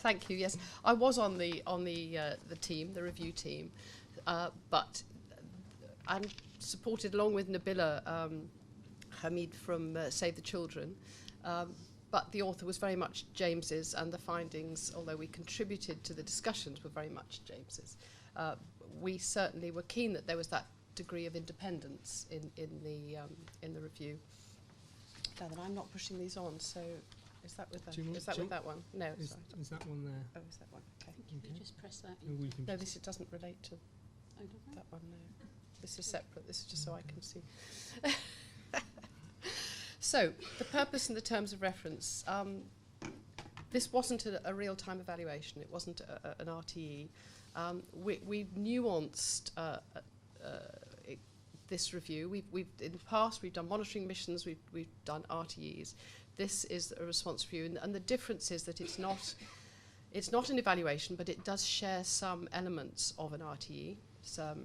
Thank you. Yes, I was on the team, the review team, but I'm supported along with Nabila Hamid from Save the Children. But the author was very much James's, and the findings, although we contributed to the discussions, were very much James's. We certainly were keen that there was that degree of independence in the review. Now that I'm not pushing these on, so is that with that one? No, is that one there? Oh, is that one? Okay. You just press that. No, this doesn't relate to that one. No, this is separate. This is just so I can see. So, the purpose and the terms of reference. This wasn't a real-time evaluation. It wasn't an RTE. We nuanced this review. We've in the past we've done monitoring missions. We've done RTEs. This is a response review, and the difference is that it's not an evaluation, but it does share some elements of an RTE. So,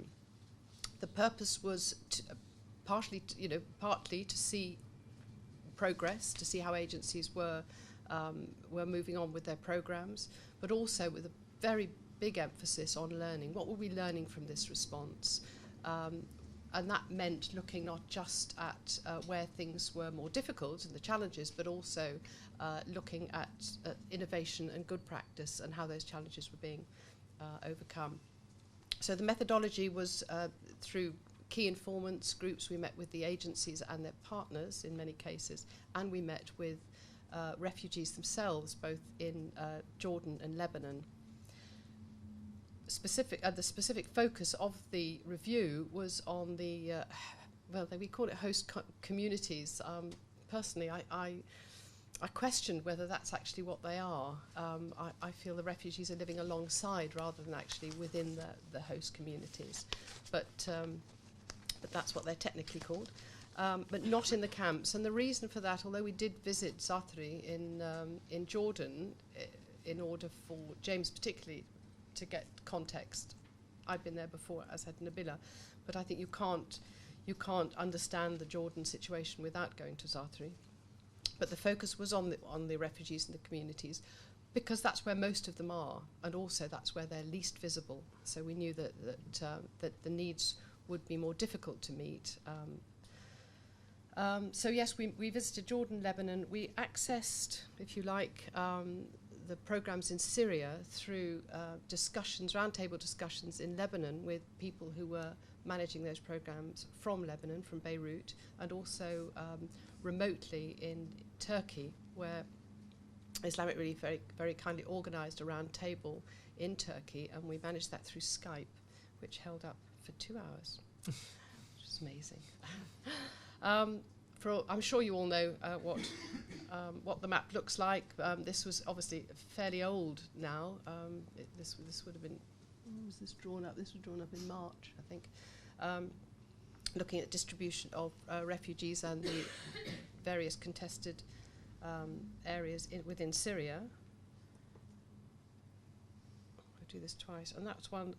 the purpose was partly to see progress, to see how agencies were moving on with their programs, but also with a very big emphasis on learning. What were we learning from this response? And that meant looking not just at where things were more difficult and the challenges, but also looking at innovation and good practice and how those challenges were being overcome. So the methodology was through key informants groups. We met with the agencies and their partners in many cases, and we met with refugees themselves, both in Jordan and Lebanon. The specific focus of the review was on the, we call it host communities. Personally, I questioned whether that's actually what they are. I feel the refugees are living alongside rather than actually within the host communities. But that's what they're technically called, but not in the camps. And the reason for that, although we did visit Zaatari in Jordan, in order for James particularly to get context. I've been there before, as had Nabila, but I think you can't understand the Jordan situation without going to Zaatari. But the focus was on the refugees and the communities, because that's where most of them are, and also that's where they're least visible. So we knew that the needs would be more difficult to meet. So yes, we visited Jordan, Lebanon. We accessed, if you like, the programs in Syria through discussions, roundtable discussions in Lebanon with people who were managing those programs from Lebanon, from Beirut, and also remotely in Turkey, where Islamic Relief very, very kindly organised a round table in Turkey, and we managed that through Skype, which held up for 2 hours, which is amazing. I'm sure you all know what the map looks like. This was obviously fairly old now. This would have been, when was this drawn up? This was drawn up in March, I think. Looking at distribution of refugees and the various contested areas within Syria. Do this twice, and that's one,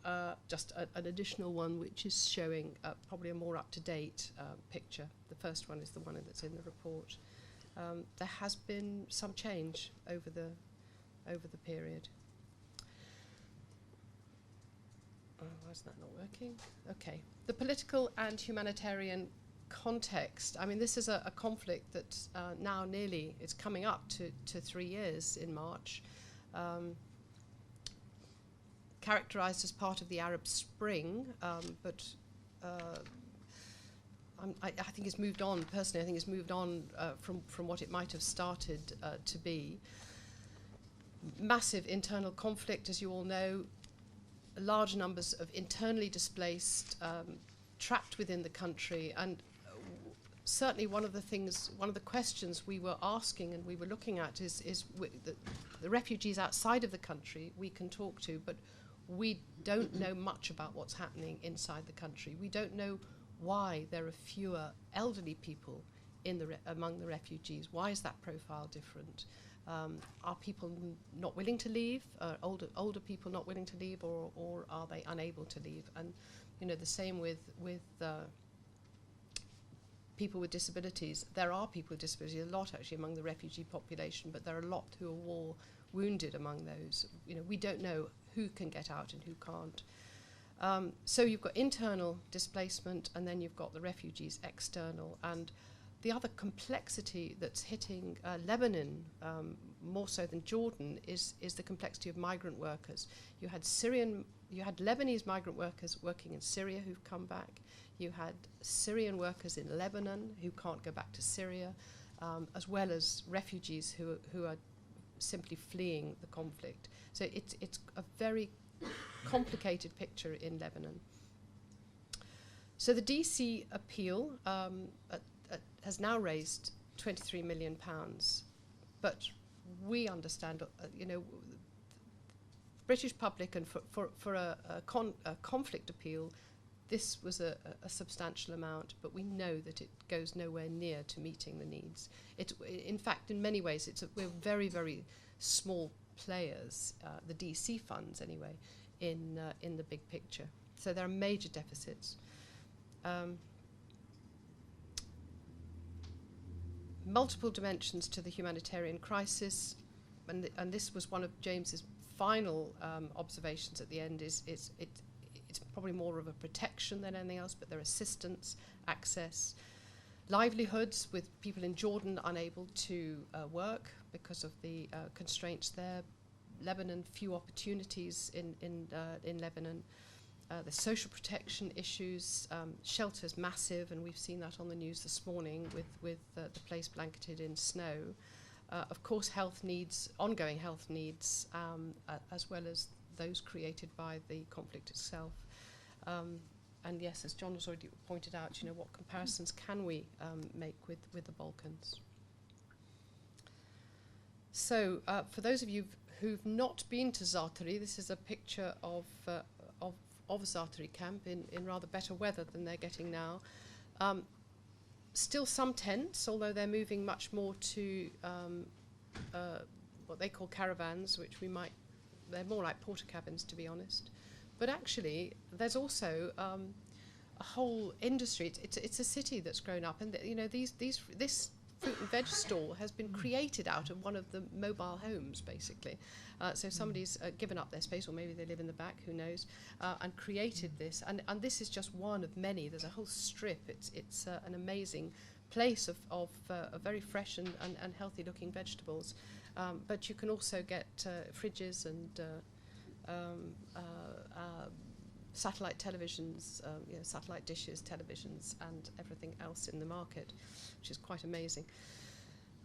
just an additional one, which is showing probably a more up-to-date picture. The first one is the one that's in the report. There has been some change over the period. Why is that not working? Okay, the political and humanitarian context. I mean, this is a conflict that now nearly is coming up to 3 years in March. Characterised as part of the Arab Spring, but I think it's moved on. Personally, I think it's moved on from what it might have started to be. Massive internal conflict, as you all know. Large numbers of internally displaced, trapped within the country, and certainly one of the questions we were asking and we were looking at is the refugees outside of the country we can talk to, but we don't know much about what's happening inside the country. We don't know why there are fewer elderly people among the refugees. Why is that profile different? Are people not willing to leave? Older people not willing to leave, or are they unable to leave? And the same with people with disabilities. There are people with disabilities, a lot actually among the refugee population, but there are a lot who are wounded among those. You know, we don't know who can get out and who can't. So you've got internal displacement, and then you've got the refugees external. And the other complexity that's hitting Lebanon more so than Jordan is the complexity of migrant workers. You had Lebanese migrant workers working in Syria who've come back. You had Syrian workers in Lebanon who can't go back to Syria, as well as refugees who are simply fleeing the conflict. So it's a very complicated picture in Lebanon. So the DC appeal has now raised £23 million, but we understand, the British public, and for a conflict appeal, this was a substantial amount, but we know that it goes nowhere near to meeting the needs. In fact, in many ways, we're very, very small players, the DC funds anyway, in the big picture. So there are major deficits. Multiple dimensions to the humanitarian crisis, and this was one of James's final observations at the end. It's probably more of a protection than anything else, but their assistance, access, livelihoods, with people in Jordan unable to work because of the constraints there. Lebanon, few opportunities in Lebanon. The social protection issues, shelters massive, and we've seen that on the news this morning with the place blanketed in snow. Of course, health needs, ongoing health needs, as well as those created by the conflict itself. And yes, as John has already pointed out, what comparisons can we make with the Balkans? So, for those of you who've not been to Zaatari, this is a picture of Zaatari camp in rather better weather than they're getting now. Still some tents, although they're moving much more to what they call caravans, which they're more like porter cabins, to be honest. But actually, there's also a whole industry. It's a city that's grown up, and this fruit and veg stall has been created out of one of the mobile homes, basically. So somebody's given up their space, or maybe they live in the back, who knows, and created this. And this is just one of many. There's a whole strip. It's an amazing place of very fresh and healthy-looking vegetables. But you can also get fridges and satellite televisions, satellite dishes, televisions, and everything else in the market, which is quite amazing.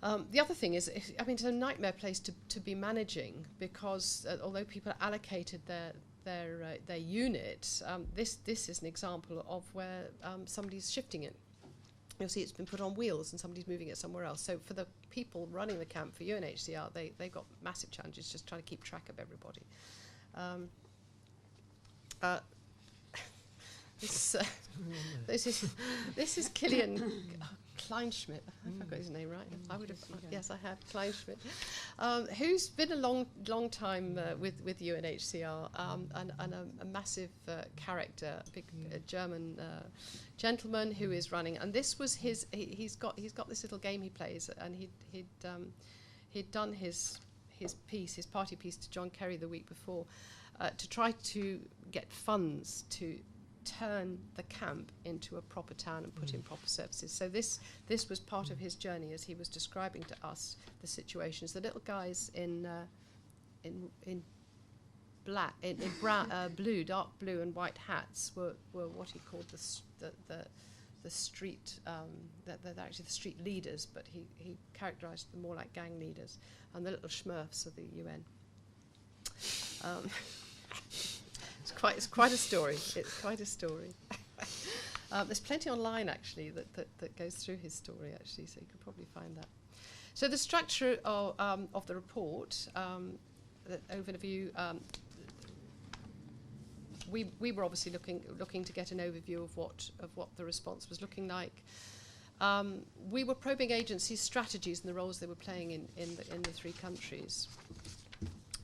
The other thing is, it's a nightmare place to be managing, because although people are allocated their unit, this is an example of where somebody's shifting it. You'll see it's been put on wheels and somebody's moving it somewhere else. So for the people running the camp for UNHCR, they've got massive challenges just trying to keep track of everybody. This is Killian Kleinschmidt. If I got his name right, I would have. Yes, I have, Kleinschmidt, who's been a long time with UNHCR, and a massive character, a big German gentleman who is running. And this was his. He's got this little game he plays, and he'd done his party piece to John Kerry the week before, to try to get funds to turn the camp into a proper town and put in proper services. So this was part of his journey as he was describing to us the situations. The little guys in black, in brown, blue, dark blue, and white hats were what he called the street. They're actually the street leaders, but he characterised them more like gang leaders. And the little Smurfs of the UN. It's quite a story. It's quite a story. There's plenty online actually that goes through his story actually, so you could probably find that. So the structure of the report, the overview. We were obviously looking to get an overview of what the response was looking like. We were probing agencies' strategies and the roles they were playing in the three countries.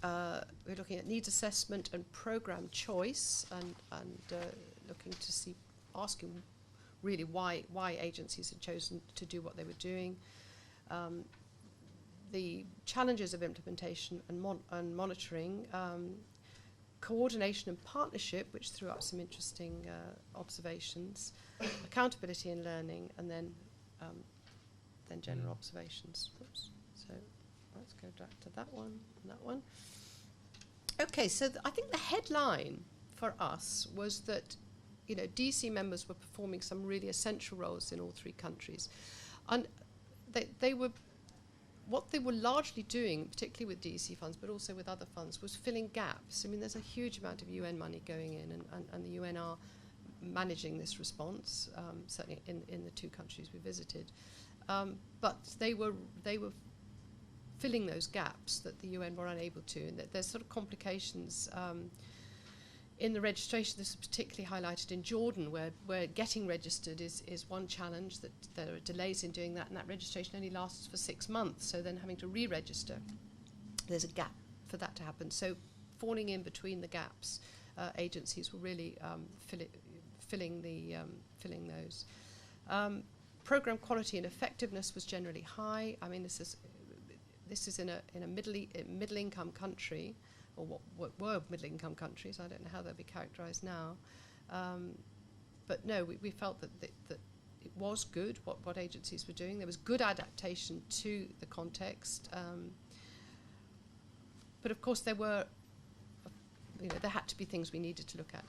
We're looking at needs assessment and program choice, and looking to see, asking really why agencies had chosen to do what they were doing. the challenges of implementation and monitoring, coordination and partnership, which threw up some interesting observations, accountability and learning, and then general observations. Oops. So let's go back to that one and that one. Okay, so I think the headline for us was that, you know, DC members were performing some really essential roles in all three countries, and what they were largely doing, particularly with DC funds, but also with other funds, was filling gaps. I mean, there's a huge amount of UN money going in, and the UN are managing this response, certainly in the two countries we visited. But they were filling those gaps that the UN were unable to, and there's sort of complications in the registration. This is particularly highlighted in Jordan, where getting registered is one challenge, that there are delays in doing that, and that registration only lasts for 6 months, so then having to re-register, there's a gap for that to happen. So falling in between the gaps, agencies were really filling those. Program quality and effectiveness was generally high. I mean, this is in a middle-income country, or what were middle-income countries. I don't know how they'll be characterised now. But no, we felt that it was good what agencies were doing. There was good adaptation to the context. But of course there were, there had to be things we needed to look at.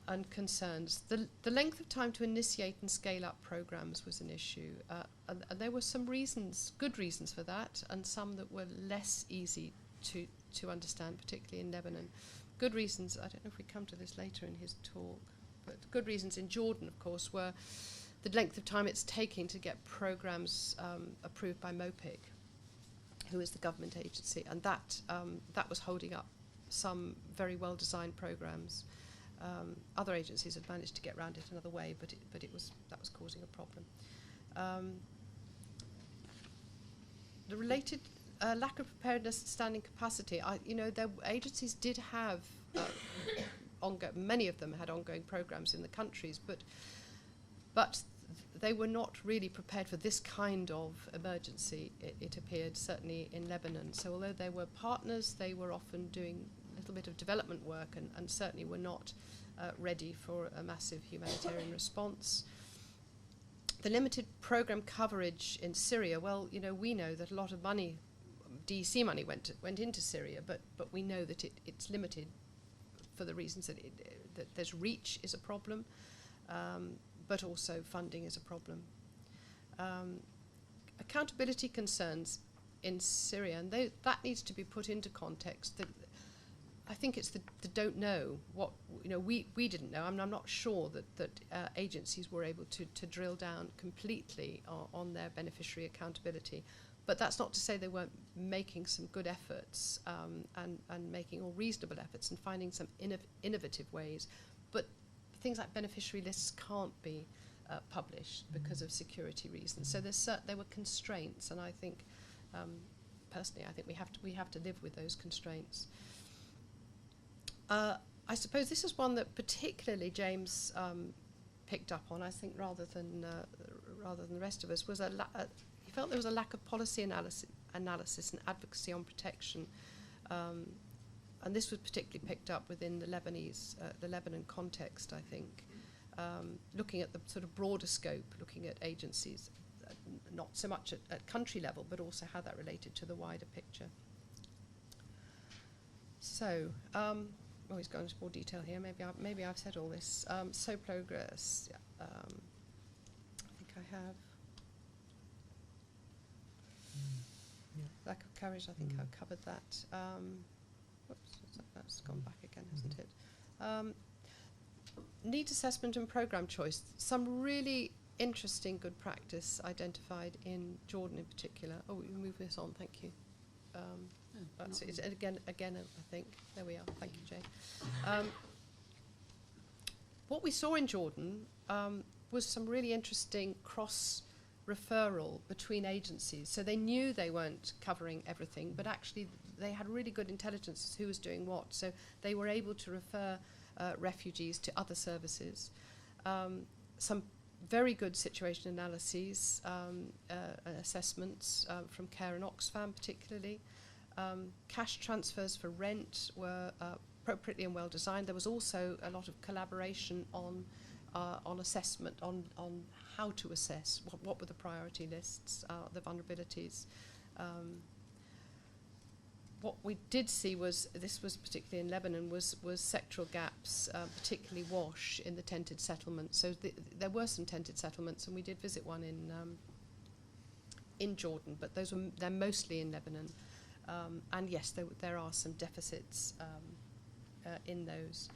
And concerns. The length of time to initiate and scale up programs was an issue. And there were some good reasons for that, and some that were less easy to understand, particularly in Lebanon. Good reasons, I don't know if we come to this later in his talk, but good reasons in Jordan, of course, were the length of time it's taking to get programs approved by MOPIC, who is the government agency, and that was holding up some very well-designed programs. Other agencies had managed to get around it another way, but that was causing a problem. The related lack of preparedness and standing capacity. Agencies did have many of them had ongoing programs in the countries, but they were not really prepared for this kind of emergency. It appeared, certainly in Lebanon. So although they were partners, they were often doing a little bit of development work, and certainly were not ready for a massive humanitarian response. The limited program coverage in Syria, well, we know that a lot of money, DC money, went into Syria, but we know that it's limited for the reasons that there's reach is a problem, but also funding is a problem. Accountability concerns in Syria, and that needs to be put into context. I think it's the don't know what we didn't know. I'm not sure that agencies were able to drill down completely on their beneficiary accountability, but that's not to say they weren't making some good efforts and making all reasonable efforts and finding some innovative ways. But things like beneficiary lists can't be published because of security reasons. So there were constraints, and I think personally, I think we have to live with those constraints. I suppose this is one that particularly James picked up on, I think, rather than the rest of us, was he felt there was a lack of policy analysis and advocacy on protection, and this was particularly picked up within the Lebanon context, I think, looking at the sort of broader scope, looking at agencies, not so much at country level, but also how that related to the wider picture. So, he's going into more detail here. Maybe I've said all this. So progress. Yeah, I think I have. Lack of courage. I think I've covered that. Whoops, that's gone back again, hasn't it? Needs assessment and program choice. Some really interesting good practice identified in Jordan in particular. Oh, we move this on. Thank you. That's it. Again, I think. There we are. Thank you, Jane. What we saw in Jordan was some really interesting cross-referral between agencies. So they knew they weren't covering everything, but actually they had really good intelligence as who was doing what. So they were able to refer refugees to other services. Some very good situation analyses, assessments from Care and Oxfam particularly. Cash transfers for rent were appropriately and well designed. There was also a lot of collaboration on assessment, on how to assess, what were the priority lists, the vulnerabilities. What we did see was, this was particularly in Lebanon, was sectoral gaps, particularly WASH in the tented settlements. So there were some tented settlements, and we did visit one in Jordan, but they're mostly in Lebanon. And yes, there are some deficits in those.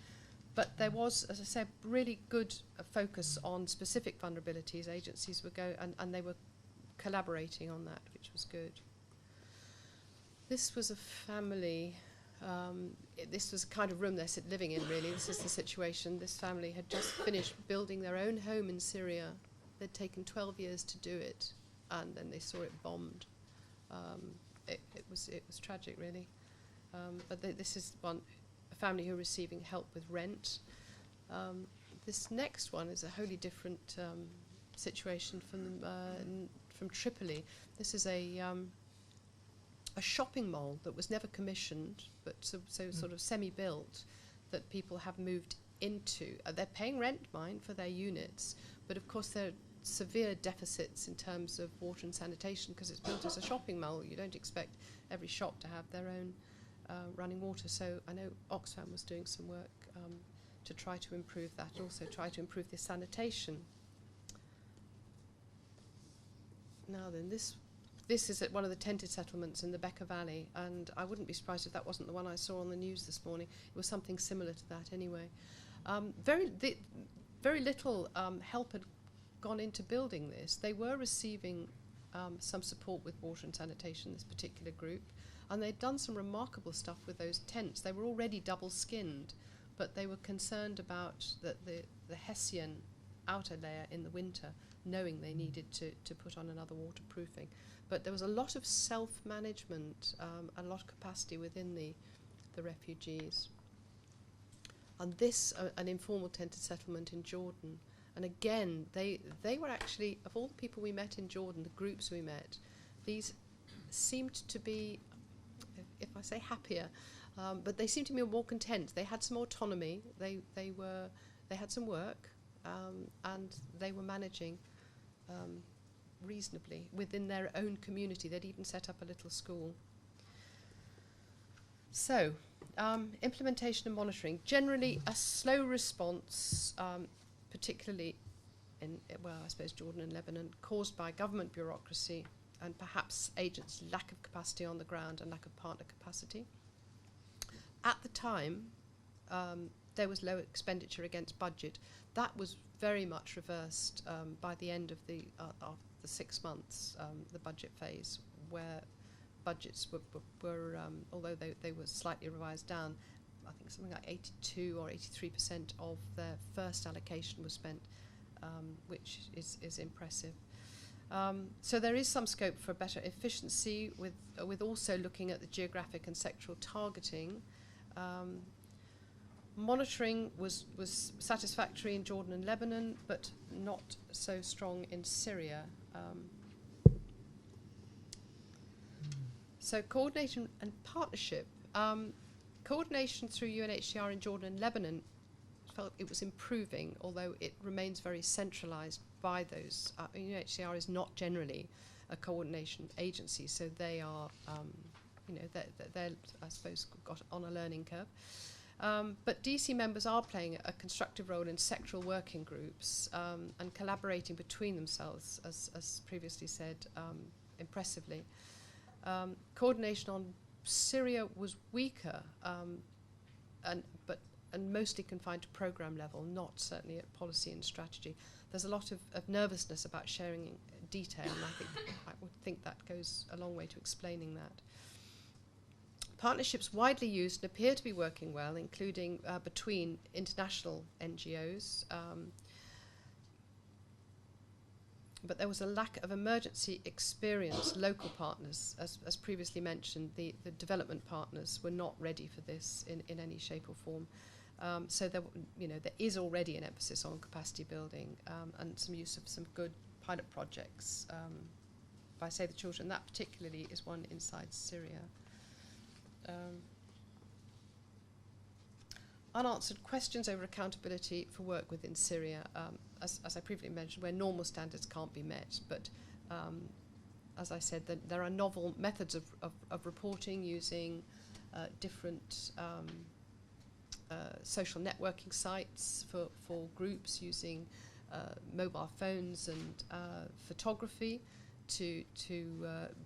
But there was, as I said, really good focus on specific vulnerabilities. Agencies were and they were collaborating on that, which was good. This was a family, this was the kind of room they're living in, really. This is the situation. This family had just finished building their own home in Syria. They'd taken 12 years to do it, and then they saw it bombed. It was tragic, really. But this is a family who are receiving help with rent. This next one is a wholly different situation from Tripoli. This is a shopping mall that was never commissioned, but sort of semi-built, that people have moved into. They're paying rent, mind, for their units, but of course there are severe deficits in terms of water and sanitation because it's built as a shopping mall. You don't expect every shop to have their own running water. So I know Oxfam was doing some work to try to improve that, also try to improve the sanitation. Now then, this is at one of the tented settlements in the Bekaa Valley, and I wouldn't be surprised if that wasn't the one I saw on the news this morning. It was something similar to that anyway. Very little help had gone into building this. They were receiving some support with water and sanitation, this particular group, and they'd done some remarkable stuff with those tents. They were already double-skinned, but they were concerned about the Hessian outer layer in the winter, knowing they needed to put on another waterproofing. But there was a lot of self-management, a lot of capacity within the refugees. And this, an informal tented settlement in Jordan. And again, they were actually, of all the people we met in Jordan, the groups we met, these seemed to be, if I say happier, but they seemed to be more content. They had some autonomy. They had some work, and they were managing reasonably within their own community. They'd even set up a little school. So, implementation and monitoring. Generally, a slow response, particularly in, well, I suppose Jordan and Lebanon, caused by government bureaucracy and perhaps agents' lack of capacity on the ground and lack of partner capacity. At the time, there was low expenditure against budget. That was very much reversed by the end of the 6 months, the budget phase, where budgets were although they were slightly revised down, I think something like 82 or 83% of their first allocation was spent, which is impressive. So there is some scope for better efficiency with also looking at the geographic and sectoral targeting. Monitoring was satisfactory in Jordan and Lebanon, but not so strong in Syria. So coordination and partnership. Coordination through UNHCR in Jordan and Lebanon felt it was improving, although it remains very centralised by those. UNHCR is not generally a coordination agency, so they are, they're I suppose, got on a learning curve. But DC members are playing a constructive role in sectoral working groups and collaborating between themselves, as previously said, impressively. Coordination on Syria was weaker, and mostly confined to programme level, not certainly at policy and strategy. There's a lot of nervousness about sharing detail, and I would think that goes a long way to explaining that. Partnerships widely used and appear to be working well, including between international NGOs. But there was a lack of emergency experience. Local partners, as previously mentioned, the development partners were not ready for this in any shape or form. So there is already an emphasis on capacity building and some use of some good pilot projects by Save the Children. That particularly is one inside Syria. Unanswered questions over accountability for work within Syria, as I previously mentioned, where normal standards can't be met. But as I said, there are novel methods of reporting using different social networking sites for groups, using mobile phones and photography to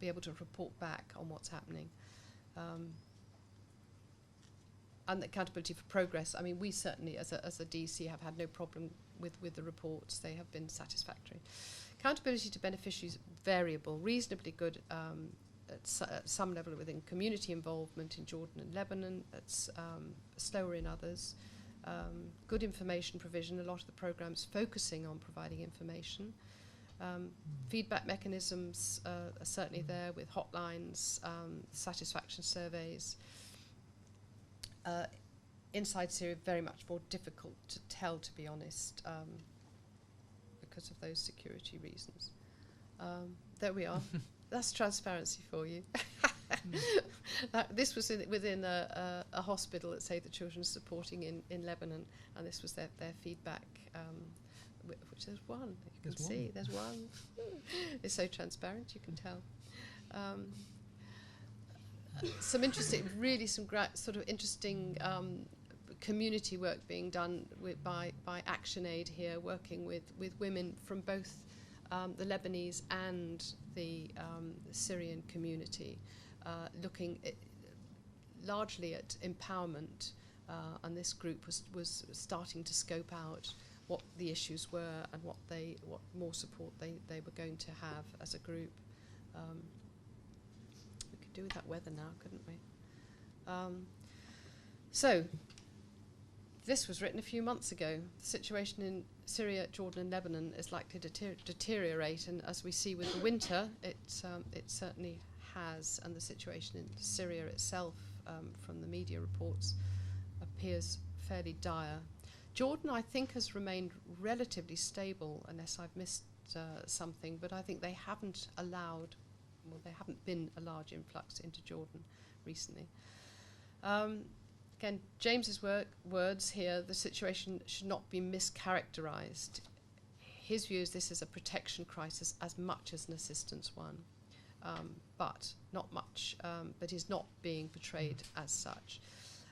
be able to report back on what's happening. And the accountability for progress. I mean, we certainly, as a DC, have had no problem with the reports. They have been satisfactory. Accountability to beneficiaries, variable, reasonably good at some level within community involvement in Jordan and Lebanon. It's slower in others. Good information provision. A lot of the programs focusing on providing information. Feedback mechanisms are certainly there with hotlines, satisfaction surveys. Inside Syria, very much more difficult to tell, to be honest, because of those security reasons. There we are. That's transparency for you. This was within a hospital that Save the Children is supporting in Lebanon, and this was their feedback, which there's one. You can see there's one. It's so transparent, you can tell. Some interesting, really some sort of interesting community work being done by ActionAid here, working with women from both the Lebanese and the Syrian community, looking largely at empowerment, and this group was starting to scope out what the issues were and what more support they were going to have as a group. Do with that weather now, couldn't we? So, this was written a few months ago. The situation in Syria, Jordan and Lebanon is likely to deteriorate, and as we see with the winter, it certainly has, and the situation in Syria itself, from the media reports, appears fairly dire. Jordan, I think, has remained relatively stable, unless I've missed something, but I think they haven't been a large influx into Jordan recently. Again, James's words here, the situation should not be mischaracterized. His view is this is a protection crisis as much as an assistance one, but not much, but is not being portrayed as such.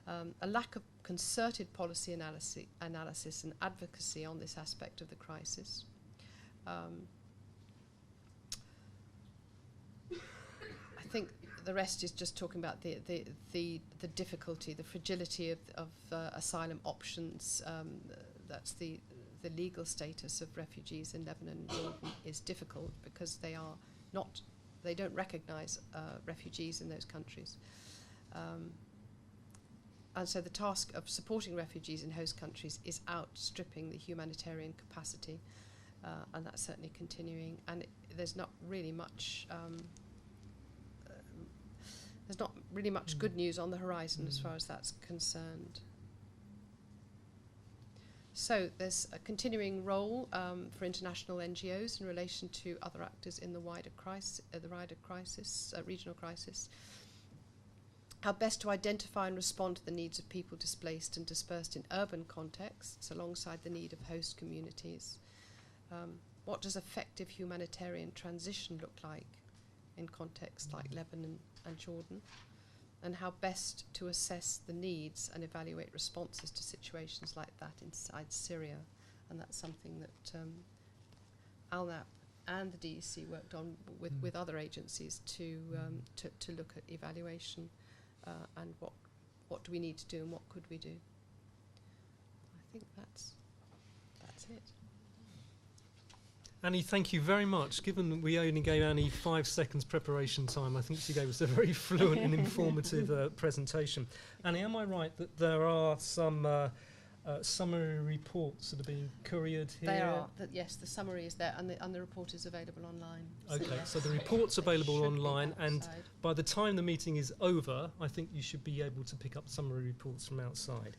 A lack of concerted policy analysis and advocacy on this aspect of the crisis. I think the rest is just talking about the difficulty, the fragility of asylum options. That's the legal status of refugees in Lebanon and Jordan is difficult because they don't recognise refugees in those countries. And so the task of supporting refugees in host countries is outstripping the humanitarian capacity, and that's certainly continuing. And there's not really much good news on the horizon as far as that's concerned. So there's a continuing role for international NGOs in relation to other actors in the wider crisis, regional crisis. How best to identify and respond to the needs of people displaced and dispersed in urban contexts alongside the need of host communities. What does effective humanitarian transition look like in contexts like Lebanon and Jordan, and how best to assess the needs and evaluate responses to situations like that inside Syria. And that's something that ALNAP and the DEC worked on with other agencies to look at evaluation and what do we need to do and what could we do. I think that's it. Annie, thank you very much. Given that we only gave Annie 5 seconds preparation time, I think she gave us a very fluent and informative presentation. Annie, am I right that there are some summary reports that are being couriered here? They are. Yes, the summary is there, and the report is available online. Okay, so the report's available online, and by the time the meeting is over, I think you should be able to pick up summary reports from outside.